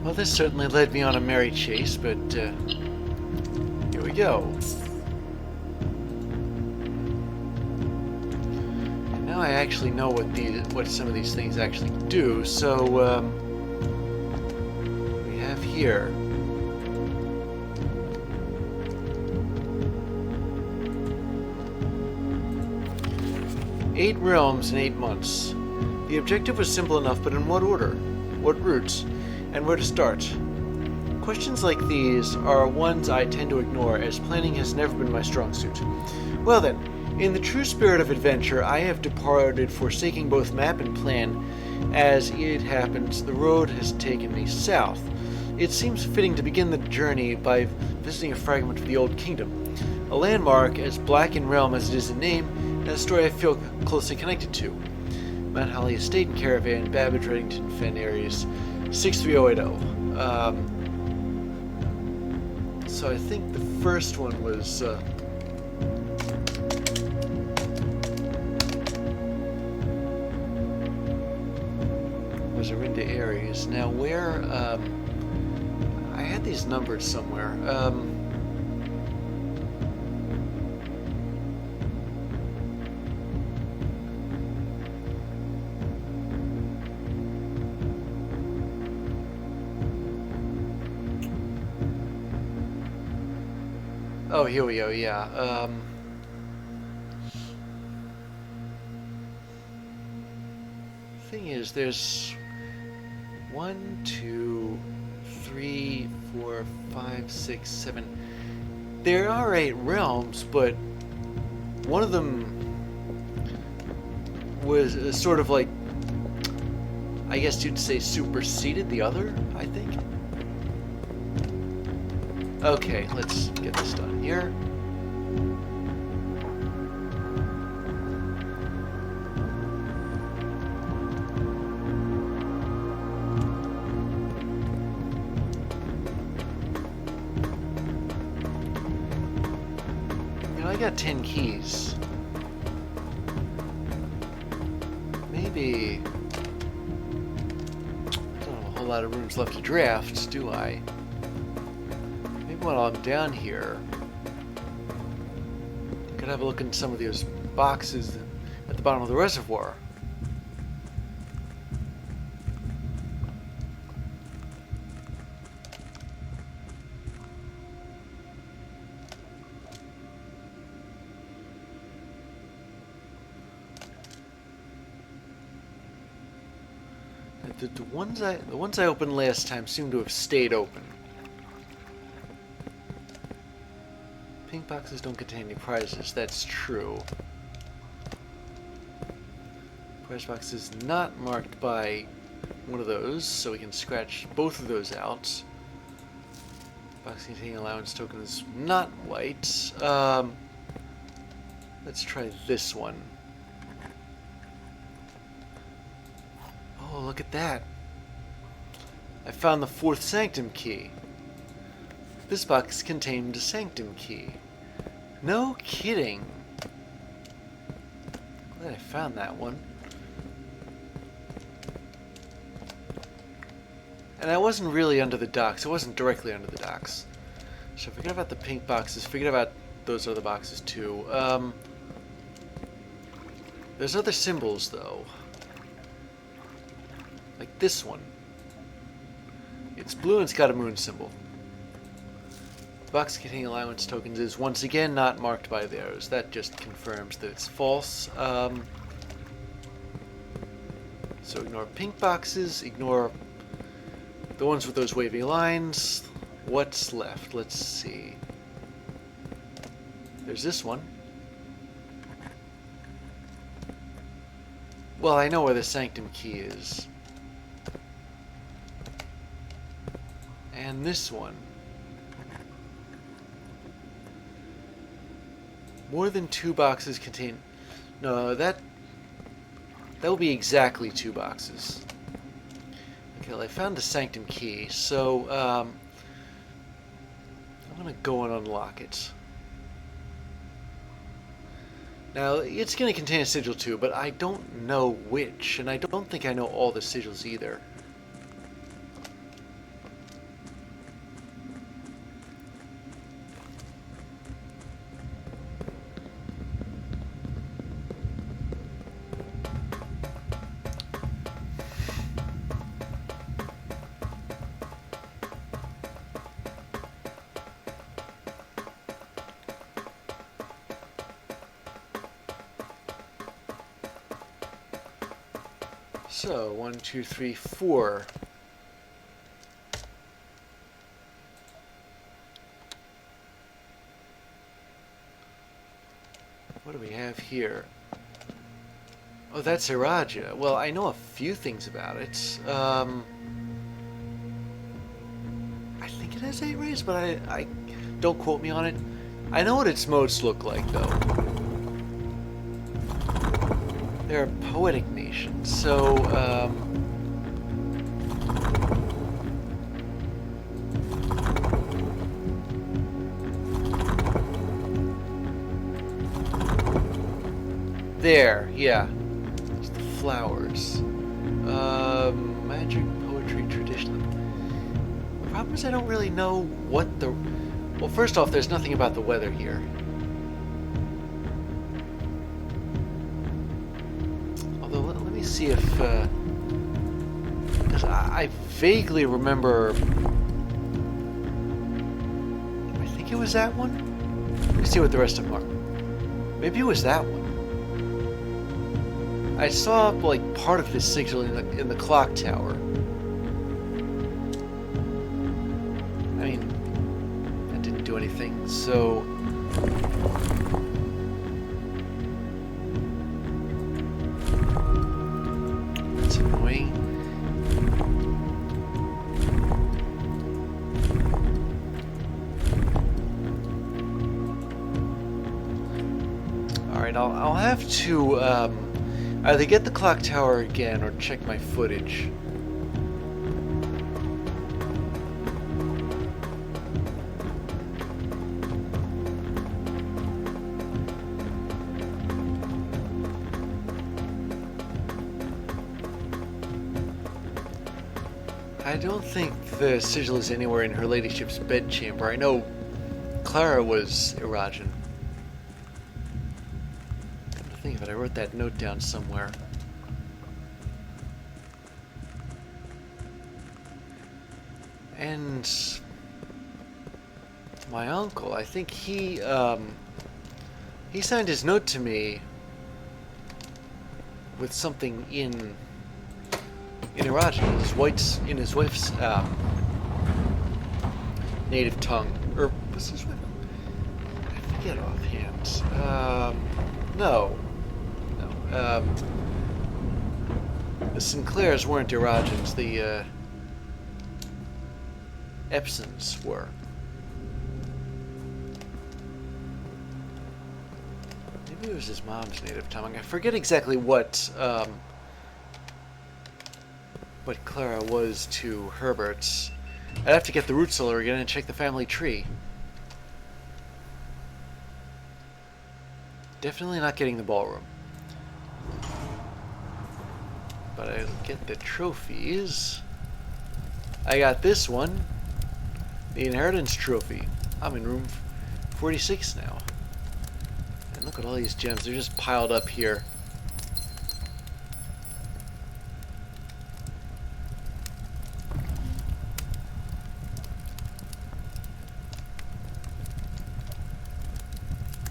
Well, this certainly led me on a merry chase, but here we go. And now I actually know what some of these things actually do. So we have here. Eight realms in 8 months. The objective was simple enough, but in what order? What routes? And where to start? Questions like these are ones I tend to ignore, as planning has never been my strong suit. Well then, in the true spirit of adventure, I have departed, forsaking both map and plan. As it happens, the road has taken me south. It seems fitting to begin the journey by visiting a fragment of the Old Kingdom, a landmark as black in realm as it is in name, and a story I feel closely connected to. Mount Holly Estate and Caravan, Babbage, Reddington, Fen, Aries, 63080. So I think the first one was Orinda Aries. Now where I had these numbers somewhere. Oh, here we go, yeah. Thing is, there's 1, 2, 3, 4, 5, 6, 7. There are 8 realms, but one of them was sort of like, I guess you'd say, superseded the other, I think. Okay, let's get this done here. You know, I got 10 keys. Maybe I don't have a whole lot of rooms left to draft, do I? While I'm down here, I could have a look in some of those boxes at the bottom of the reservoir. The ones I opened last time seem to have stayed open. Pink boxes don't contain any prizes, that's true. Prize box is not marked by one of those, so we can scratch both of those out. Box containing allowance token is not white. Let's try this one. Oh, look at that. I found the 4th Sanctum key. This box contained a Sanctum key. No kidding. Glad I found that one. And I wasn't really under the docks. I wasn't directly under the docks. So forget about the pink boxes. Forget about those other boxes too. There's other symbols though. Like this one. It's blue and it's got a moon symbol. The box containing allowance tokens is once again not marked by theirs. That just confirms that it's false. So ignore pink boxes, ignore the ones with those wavy lines. What's left? Let's see. There's this one. Well, I know where the Sanctum key is. And this one. More than 2 boxes contain... No, that will be exactly 2 boxes. Okay, well, I found the Sanctum key, so I'm going to go and unlock it. Now, it's going to contain a sigil too, but I don't know which, and I don't think I know all the sigils either. So, 1, 2, 3, 4. What do we have here? Oh, that's Iraja. Well, I know a few things about it. I think it has 8 rays, but I don't quote me on it. I know what its modes look like, though. They're a poetic nation, so, there, yeah. It's the flowers. Magic, poetry, tradition. The problem is I don't really know what the... Well, first off, there's nothing about the weather here. Although, let me see if... because I vaguely remember... I think it was that one? Let me see what the rest of them are. Maybe it was that one. I saw, like, part of his signal in the clock tower. I mean, that didn't do anything, so... That's annoying. Alright, I'll have to, either get the clock tower again or check my footage. I don't think the sigil is anywhere in her ladyship's bedchamber. I know Clara was Irajan. Think of it, I wrote that note down somewhere. And my uncle, I think he signed his note to me with something in Irajan, in his wife's native tongue. Or what's his wife? I forget offhand. No. The Sinclairs weren't Irajans, the Epsons were. Maybe it was his mom's native tongue. I forget exactly what Clara was to Herbert's. I'd have to get the root cellar again and check the family tree. Definitely not getting the ballroom. But I'll get the trophies. I got this one. The inheritance trophy. I'm in room 46 now. And look at all these gems. They're just piled up here.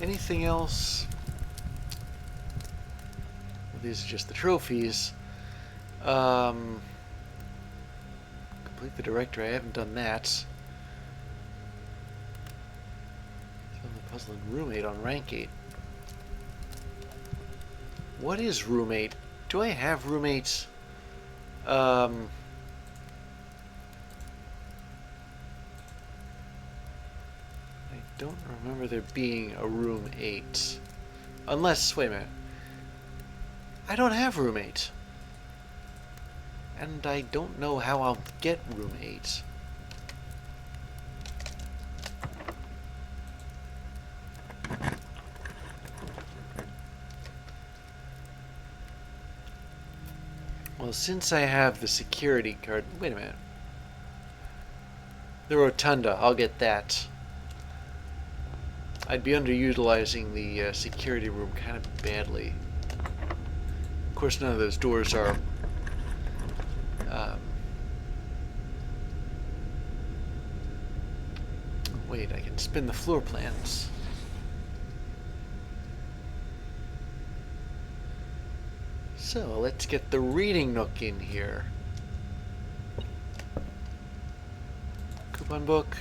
Anything else? Well, these are just the trophies. Complete the directory. I haven't done that. Solve the puzzling roommate on rank 8. What is roommate? Do I have roommates? I don't remember there being a room 8. Unless, wait a minute. I don't have room 8. And I don't know how I'll get room 8. Well, since I have the security card... Wait a minute. The rotunda, I'll get that. I'd be underutilizing the security room kind of badly. Of course, none of those doors are... wait, I can spin the floor plans. So let's get the reading nook in here. Coupon book.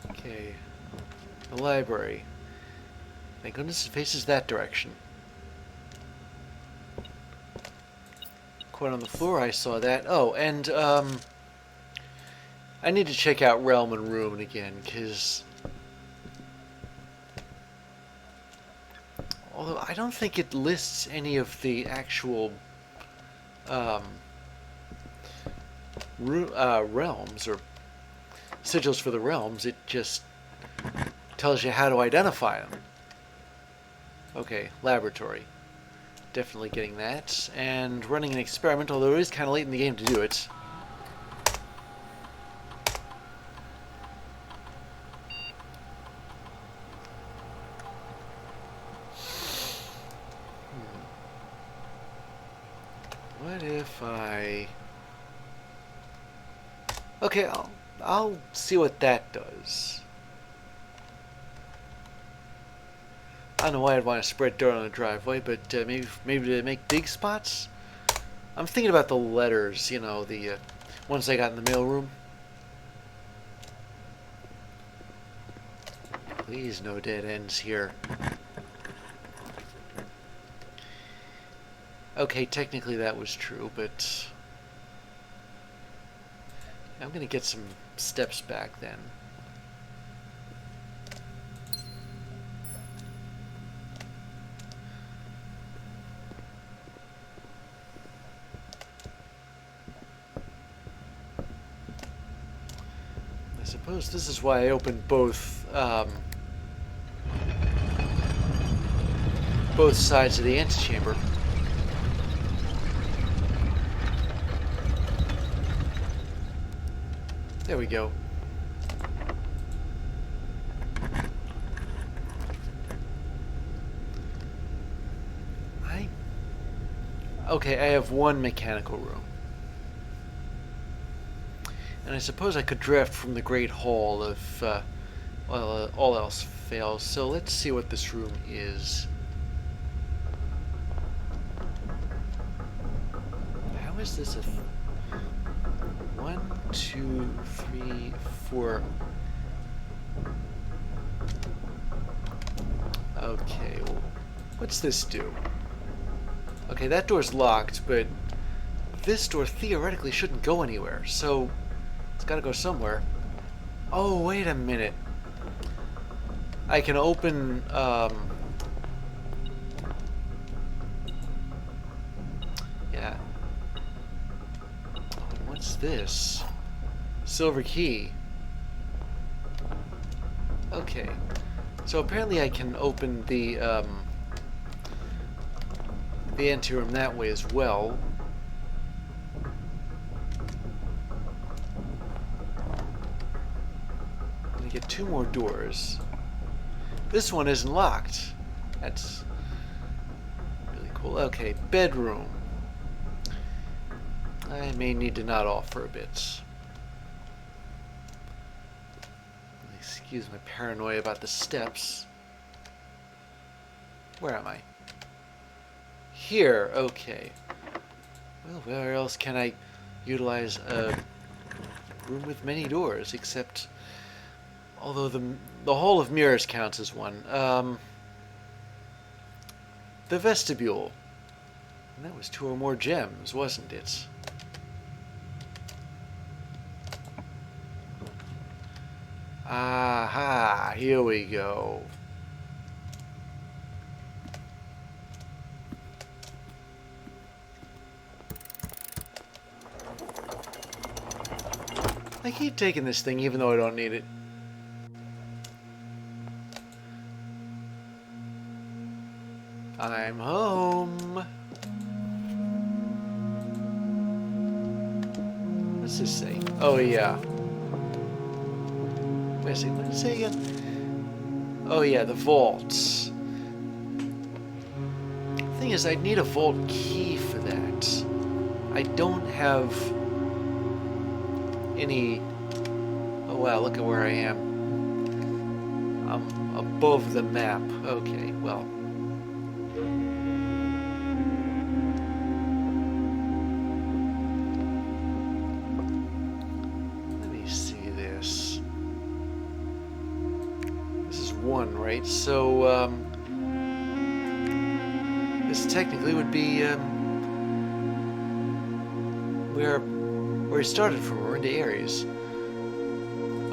Okay. The library. Thank goodness it faces that direction. Quote on the floor, I saw that. Oh, and I need to check out Realm and Ruin again, because although I don't think it lists any of the actual realms or sigils for the realms, it just tells you how to identify them. Okay, laboratory. Definitely getting that. And running an experiment, although it is kind of late in the game to do it. What if I... Okay, I'll see what that does. I don't know why I'd want to spread dirt on a driveway, but maybe to make dig spots? I'm thinking about the letters, you know, the ones I got in the mailroom. Please, no dead ends here. Okay, technically that was true, but I'm going to get some steps back then. I suppose this is why I opened both sides of the antechamber. There we go. Okay, I have one mechanical room. And I suppose I could draft from the Great Hall if, well, all else fails. So let's see what this room is. How is this a... 1, 2, 3, 4... Okay, well, what's this do? Okay, that door's locked, but this door theoretically shouldn't go anywhere, so it's gotta go somewhere. Oh, wait a minute. I can open, yeah. Oh, what's this? Silver key. Okay. So apparently I can open the anteroom that way as well. I'm gonna get 2 more doors. This one isn't locked. That's really cool. Okay, bedroom. I may need to nod off for a bit. Excuse my paranoia about the steps. Where am I? Here, okay. Well, where else can I utilize a room with many doors, except... Although the Hall of Mirrors counts as one. The vestibule. And that was 2 or more gems, wasn't it? Aha, here we go. I keep taking this thing even though I don't need it. I'm home. What's this say? Oh yeah. Wait a second, what did it say again? Oh yeah, the vaults. The thing is, I'd need a vault key for that. I don't have any... Oh wow, look at where I am. I'm above the map. Okay, well. Let me see this. This is 1, right? So, this technically would be, where he started from. We're into Aries.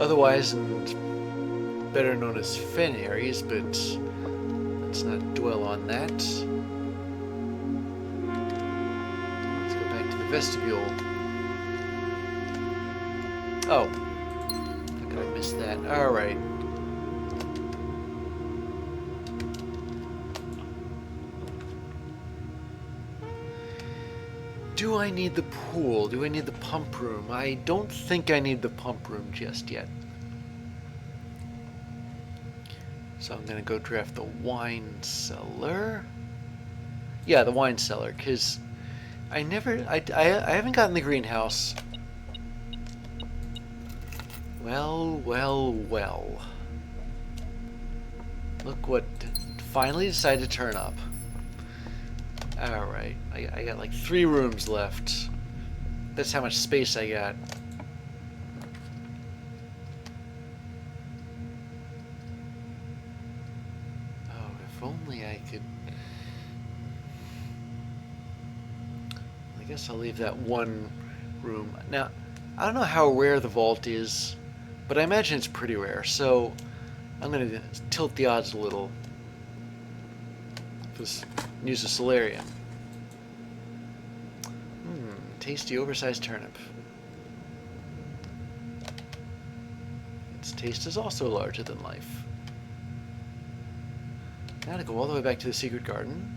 Otherwise, and better known as Fen Aries, but let's not dwell on that. Let's go back to the vestibule. Oh, how could I miss that? All right. Do I need the pool? Do I need the pump room? I don't think I need the pump room just yet. So I'm going to go draft the wine cellar. Yeah, the wine cellar, because I haven't gotten the greenhouse. Well, well, well. Look what finally decided to turn up. Alright, I got like 3 rooms left. That's how much space I got. Oh, if only I could... I guess I'll leave that 1 room. Now, I don't know how rare the vault is, but I imagine it's pretty rare, so I'm going to tilt the odds a little. Just use a solarium. Tasty oversized turnip. Its taste is also larger than life. Now to go all the way back to the secret garden.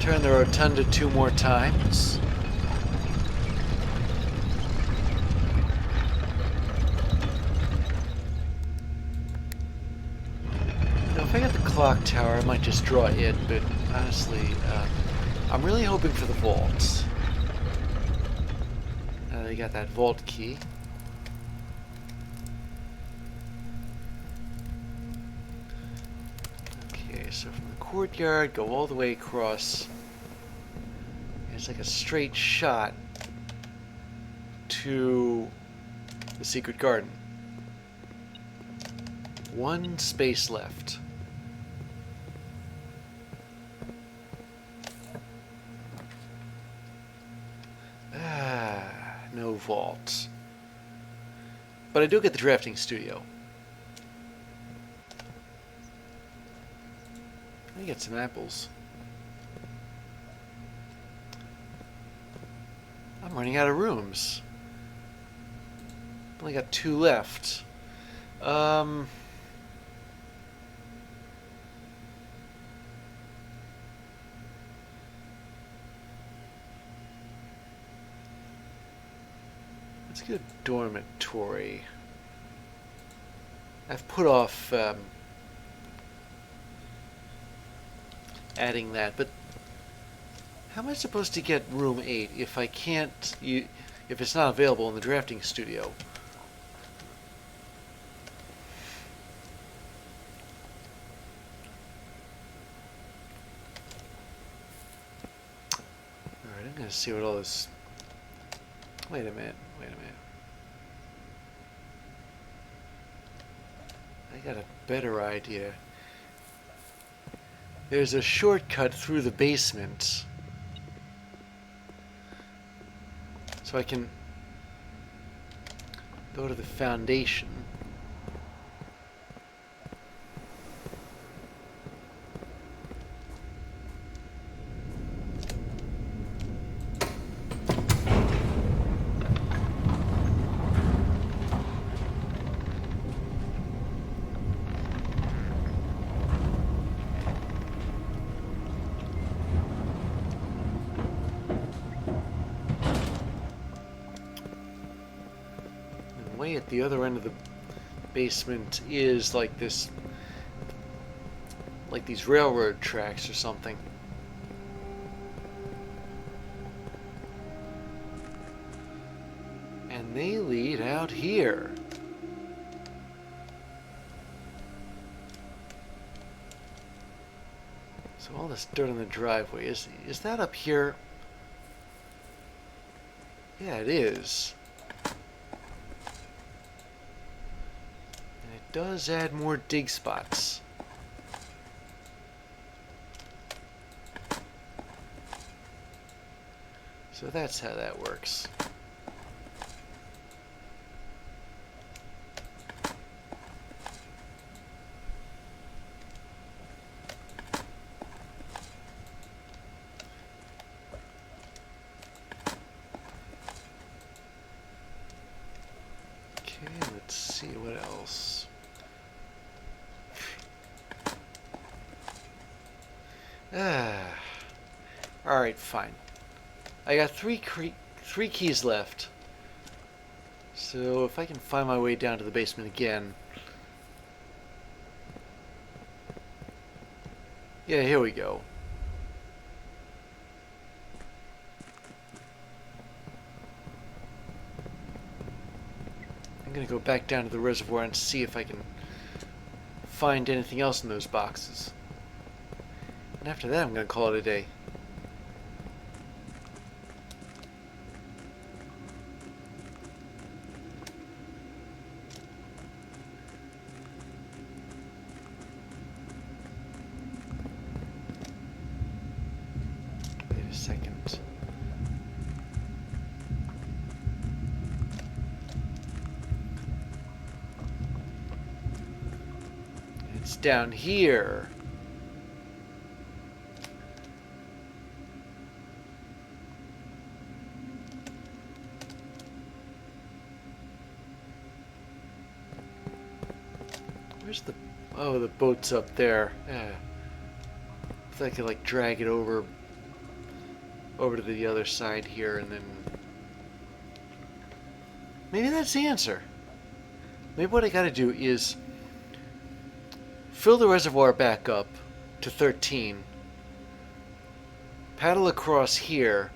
Turn the rotunda 2 more times. Now, if I got the clock tower, I might just draw it, but honestly, I'm really hoping for the vault. You got that vault key. Okay, so from the courtyard, go all the way across. It's like a straight shot to the secret garden. 1 space left. No vault. But I do get the drafting studio. I get some apples. I'm running out of rooms. Only got 2 left. Let's get a dormitory. I've put off adding that, but how am I supposed to get room 8 if I can't, if it's not available in the drafting studio? Alright, I'm going to see what all this... Wait a minute. I got a better idea. There's a shortcut through the basement. So I can go to the foundation. Way at the other end of the basement is like this, like these railroad tracks or something. And they lead out here. So all this dirt on the driveway, is that up here? Yeah, it is. And it does add more dig spots. So that's how that works. Okay, let's see what else. Alright, fine. I got three keys left. So if I can find my way down to the basement again. Yeah, here we go. I'm gonna go back down to the reservoir and see if I can find anything else in those boxes. And after that, I'm gonna call it a day. Wait a second. It's down here. Where's the... Oh, the boat's up there. Yeah. If I could, like, drag it over to the other side here, and then... Maybe that's the answer. Maybe what I gotta do is fill the reservoir back up to 13, paddle across here,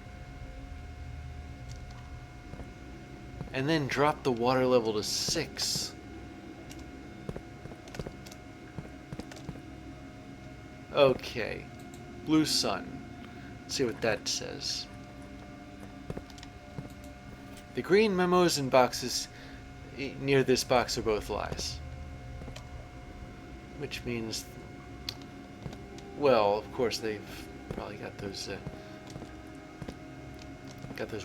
and then drop the water level to 6. Okay. Blue sun. Let's see what that says. The green memos and boxes near this box are both lies. Which means... Well, of course they've probably got those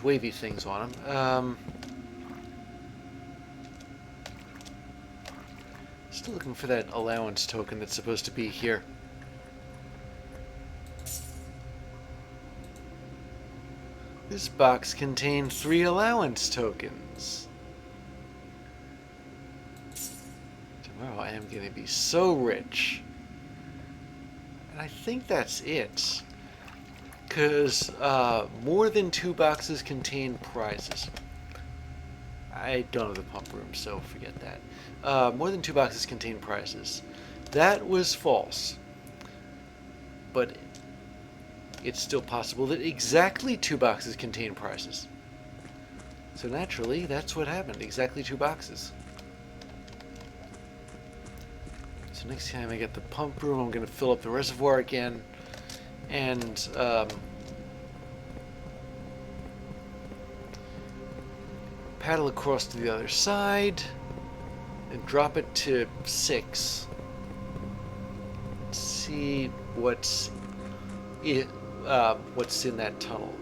wavy things on them. Still looking for that allowance token that's supposed to be here. This box contains 3 allowance tokens. Tomorrow I am going to be so rich. And I think that's it. Because more than 2 boxes contain prizes. I don't have the pump room, so forget that. More than 2 boxes contain prizes. That was false. But it's still possible that exactly 2 boxes contain prizes. So naturally, that's what happened. Exactly 2 boxes. So next time I get the pump room, I'm going to fill up the reservoir again. And paddle across to the other side. And drop it to 6. Let's see what's in that tunnel.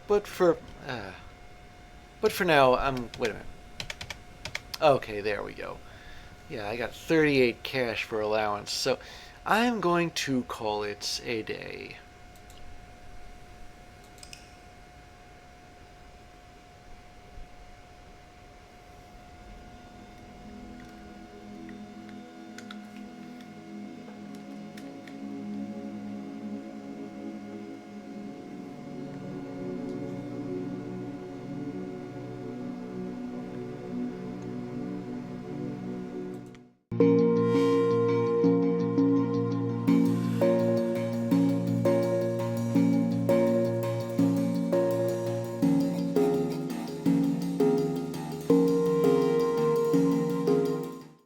But for now, wait a minute. Okay, there we go. Yeah, I got 38 cash for allowance, so I'm going to call it a day.